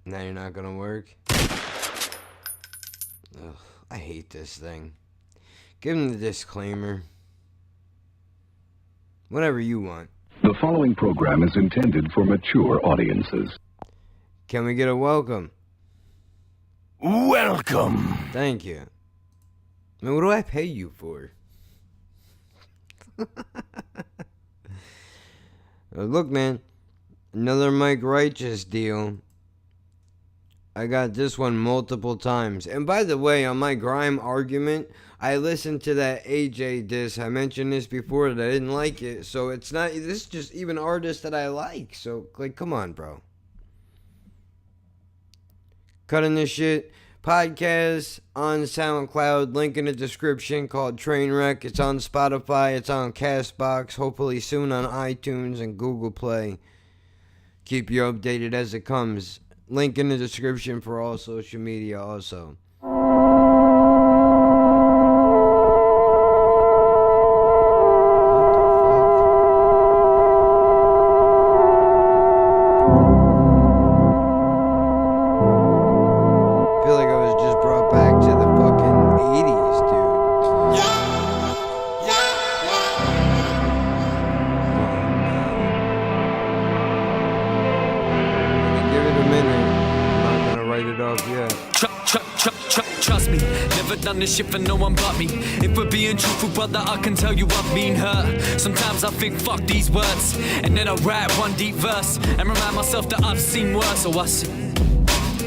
Now you're not gonna work? Ugh, I hate this thing. Give him the disclaimer. Whatever you want. The following program is intended for mature audiences. Can we get a welcome? Welcome. Thank you. I mean, what do I pay you for? Look, man. Another Mike Righteous deal. I got this one multiple times. And by the way, on my grime argument, I listened to that AJ diss. I mentioned this before that I didn't like it. So it's not, this is just even artists that I like. So, like, come on, bro. Cutting this shit. Podcast on SoundCloud. Link in the description called Trainwreck. It's on Spotify. It's on Castbox. Hopefully soon on iTunes and Google Play. Keep you updated as it comes. Link in the description for all social media also. I feel like I was just brought back to the fucking 80s, dude. Give it a minute. I'm not gonna write it off yet. Trust me, never done this shit for no one but me. If we're being truthful, brother, I can tell you I've been hurt. Sometimes I think, fuck these words, and then I write one deep verse and remind myself that I've seen worse. Or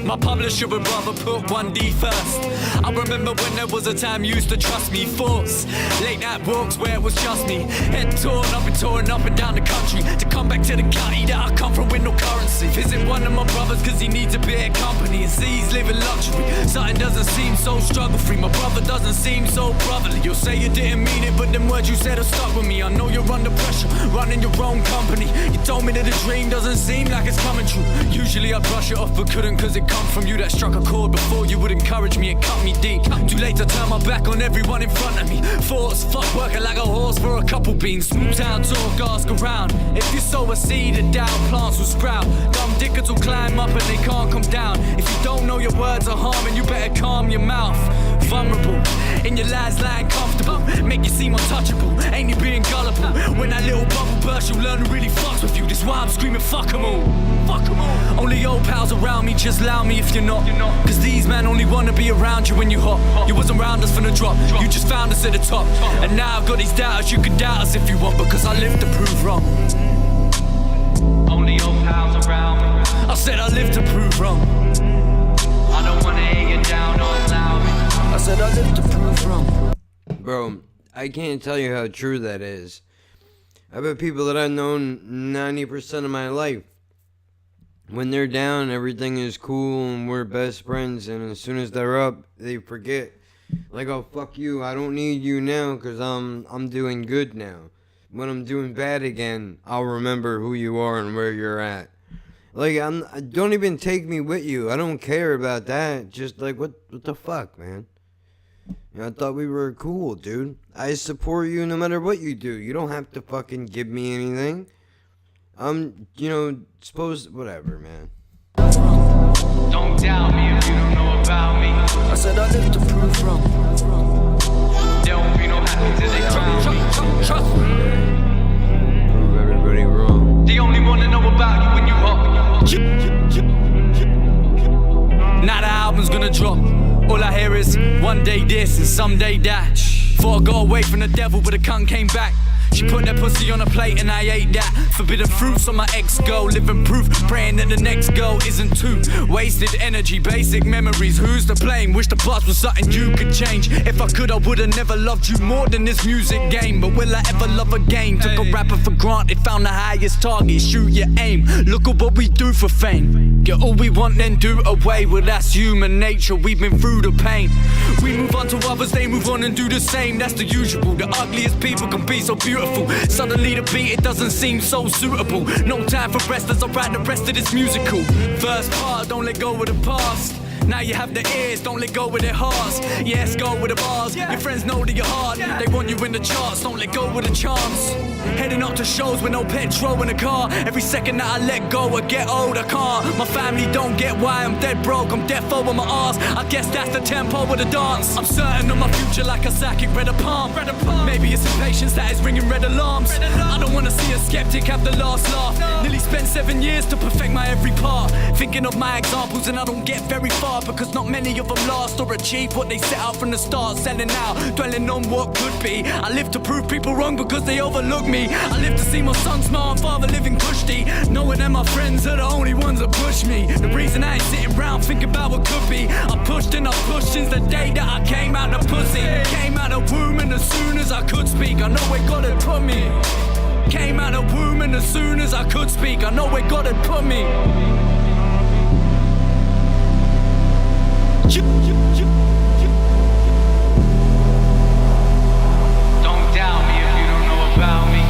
my publisher would rather put 1D first. I remember when there was a time you used to trust me. Thoughts, late night walks where it was just me. Head torn up and touring up and down the country to come back to the county that I come from with no currency. Visit one of my brothers cause he needs a bit of company and sees living luxury. Something doesn't seem so struggle free. My brother doesn't seem so brotherly. You'll say you didn't mean it, but them words you said are stuck with me. I know you're under pressure, running your own company. You told me that a dream doesn't seem like it's coming true. Usually I'd brush it off but couldn't cause it come from you. That struck a chord before you would encourage me and cut me deep. Too late to turn my back on everyone in front of me. Thoughts, fuck working like a horse for a couple beans. Smooth town talk, ask around. If you sow a seed, a doubt, plants will sprout. Dumb dickers will climb up and they can't come down. If you don't know your words are harming, you better calm your mouth. Vulnerable, in your lies lying comfortable. Make you seem untouchable, ain't you being gullible? When that little bubble bursts, you'll learn who really fucks with you. That's why I'm screaming fuck 'em all. Fuck 'em all. Only old pals around me, just allow me if you're not. Cause these men only wanna be around you when you hot. You wasn't around us from the drop, you just found us at the top. And now I've got these doubters, you can doubt us if you want, because I live to prove wrong. Only old pals around me. I said I live to prove wrong. I don't wanna hear you down or allow me. I said I live to prove wrong. Bro, I can't tell you how true that is. I bet people that I've known 90% of my life, when they're down, everything is cool and we're best friends, and as soon as they're up, they forget. Like, oh, fuck you, I don't need you now because I'm doing good now. When I'm doing bad again, I'll remember who you are and where you're at. Like, don't even take me with you. I don't care about that. Just like, what the fuck, man? You know, I thought we were cool, dude. I support you no matter what you do. You don't have to fucking give me anything. You know, whatever, man. Don't doubt me if you don't know about me. I said I live to prove wrong. There won't be no happy till they crown me. Trust me. Prove everybody wrong. They only wanna know about you when you hot. Now the album's gonna drop. All I hear is one day this and someday that. Thought I got away from the devil, but the cunt came back. She put that pussy on a plate and I ate that. Forbidden fruits on my ex-girl, living proof, praying that the next girl isn't too. Wasted energy, basic memories, who's to blame? Wish the past was something you could change. If I could, I would've never loved you more than this music game. But will I ever love again? Took a rapper for granted, found the highest target, shoot your aim. Look at what we do for fame. Get all we want, then do away. Well, that's human nature, we've been through the pain. We move on to others, they move on and do the same. That's the usual, the ugliest people can be so beautiful. Suddenly the beat, it doesn't seem so suitable. No time for rest as I write the rest of this musical. First part, don't let go of the past. Now you have the ears, don't let go with their hearts. Yes, go with the bars. Your friends know that you're hard. They want you in the charts, don't let go with the charms. Heading up to shows with no petrol in the car. Every second that I let go, I get old, I can't. My family don't get why I'm dead broke. I'm dead full with my arse. I guess that's the tempo of the dance. I'm certain of my future like a psychic read a palm. Maybe it's impatience that is ringing red alarms. I don't wanna see a skeptic have the last laugh. Nearly spent 7 years to perfect my every part. Thinking of my examples and I don't get very far, because not many of them last or achieve what they set out from the start. Selling out, dwelling on what could be. I live to prove people wrong because they overlook me. I live to see my son smile and father living cushy, knowing that my friends are the only ones that push me. The reason I ain't sitting around thinking about what could be. I pushed and I pushed since the day that I came out of pussy. Came out of womb and as soon as I could speak, I know where God had put me. Came out of womb and as soon as I could speak, I know where God had put me. Don't doubt me if you don't know about me.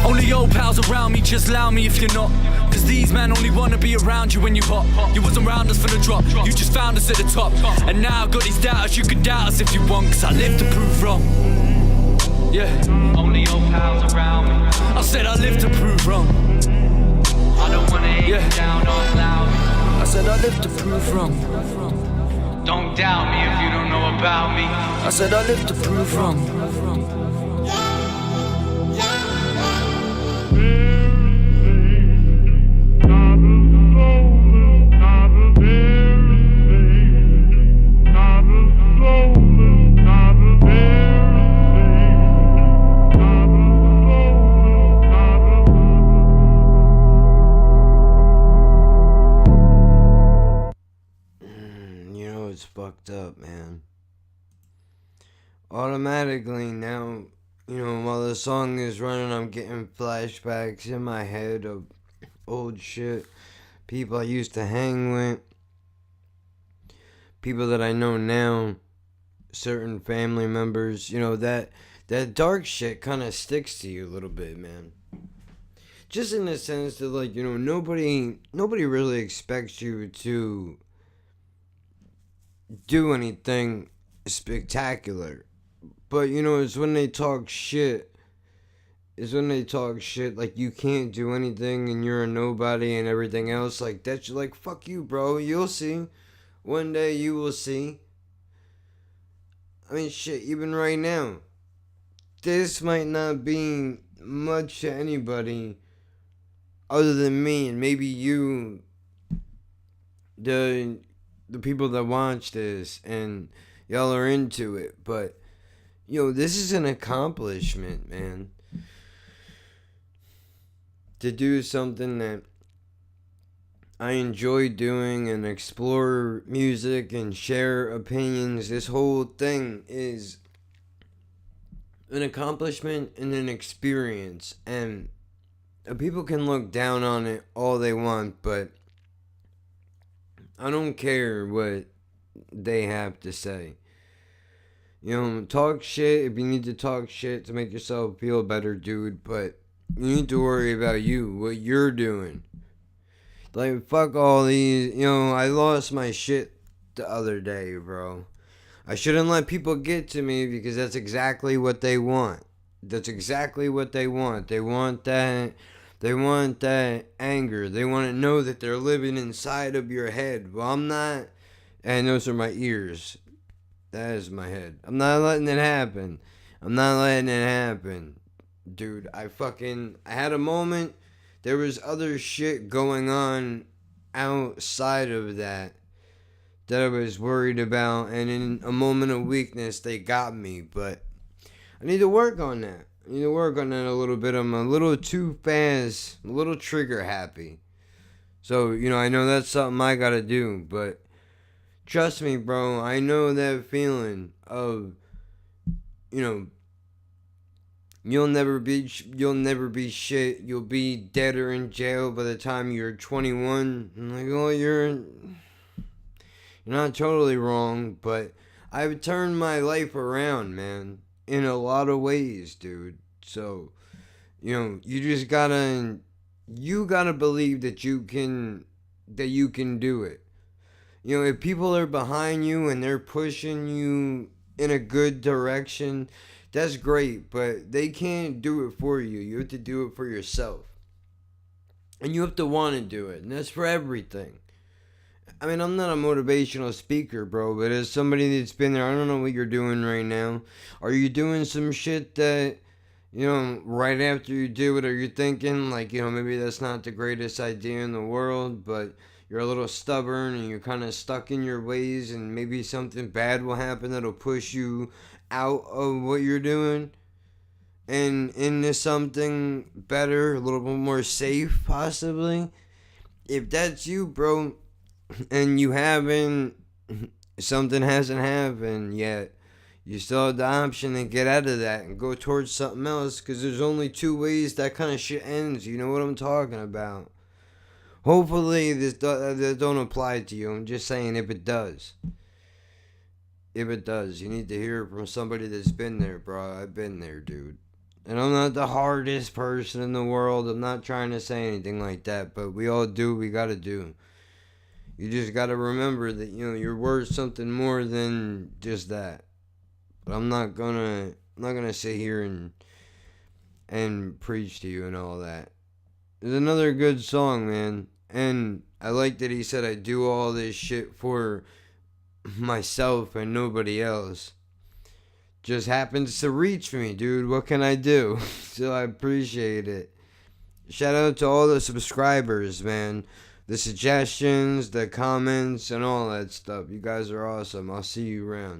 Only old pals around me, just allow me if you're not. Cause these men only wanna be around you when you hot. You wasn't around us for the drop, you just found us at the top. And now I've got these doubts, you can doubt us if you want, cause I live to prove wrong. Yeah, only old pals around me. I said I live to prove wrong. I don't wanna hate you down or loud. I said I live to prove wrong. Don't doubt me if you don't know about me. I said I live to prove wrong. It's fucked up, man. Automatically now, while the song is running, I'm getting flashbacks in my head of old shit, people I used to hang with, people that I know now, certain family members. That dark shit kind of sticks to you a little bit, man. Just in the sense that, like, nobody really expects you to do anything spectacular, but it's when they talk shit. It's when they talk shit like you can't do anything and you're a nobody and everything else like that. You're like, fuck you, bro. You'll see. One day you will see. I mean, shit. Even right now, this might not be much to anybody other than me and maybe you, the people that watch this, and y'all are into it, but this is an accomplishment, man. To do something that I enjoy doing and explore music and share opinions, this whole thing is an accomplishment and an experience, and people can look down on it all they want, but I don't care what they have to say. Talk shit if you need to talk shit to make yourself feel better, dude. But you need to worry about you, what you're doing. Like, fuck all these. I lost my shit the other day, bro. I shouldn't let people get to me because that's exactly what they want. That's exactly what they want. They want that. They want that anger. They want to know that they're living inside of your head. Well, I'm not. And those are my ears. That is my head. I'm not letting it happen. I'm not letting it happen. Dude, I had a moment. There was other shit going on outside of that I was worried about. And in a moment of weakness, they got me. But I need to work on that. I need to work on that a little bit. I'm a little too fast, a little trigger happy. So, I know that's something I gotta do, but trust me, bro, I know that feeling of, you'll never be shit. You'll be dead or in jail by the time you're 21. I'm like, oh, you're not totally wrong, but I've turned my life around, man. In a lot of ways, dude. So, you just gotta believe that you can do it. You know, if people are behind you and they're pushing you in a good direction, that's great, but they can't do it for you. You have to do it for yourself. And you have to want to do it. And that's for everything. I mean, I'm not a motivational speaker, bro, but as somebody that's been there, I don't know what you're doing right now. Are you doing some shit that, you know, right after you do it, are you thinking, like, you know, maybe that's not the greatest idea in the world, but you're a little stubborn and you're kind of stuck in your ways, and maybe something bad will happen that'll push you out of what you're doing and into something better, a little bit more safe, possibly? If that's you, bro, and you haven't, something hasn't happened yet, you still have the option to get out of that and go towards something else, because there's only two ways that kind of shit ends. You know what I'm talking about? Hopefully this don't apply to you. I'm just saying, if it does, you need to hear it from somebody that's been there, bro. I've been there, dude. And I'm not the hardest person in the world. I'm not trying to say anything like that, but we all do what we gotta do. You just gotta remember that, you know, you're worth something more than just that. But I'm not gonna sit here and preach to you and all that. It's another good song, man. And I like that he said I do all this shit for myself and nobody else. Just happens to reach me, dude. What can I do? So I appreciate it. Shout out to all the subscribers, man. The suggestions, the comments, and all that stuff. You guys are awesome. I'll see you around.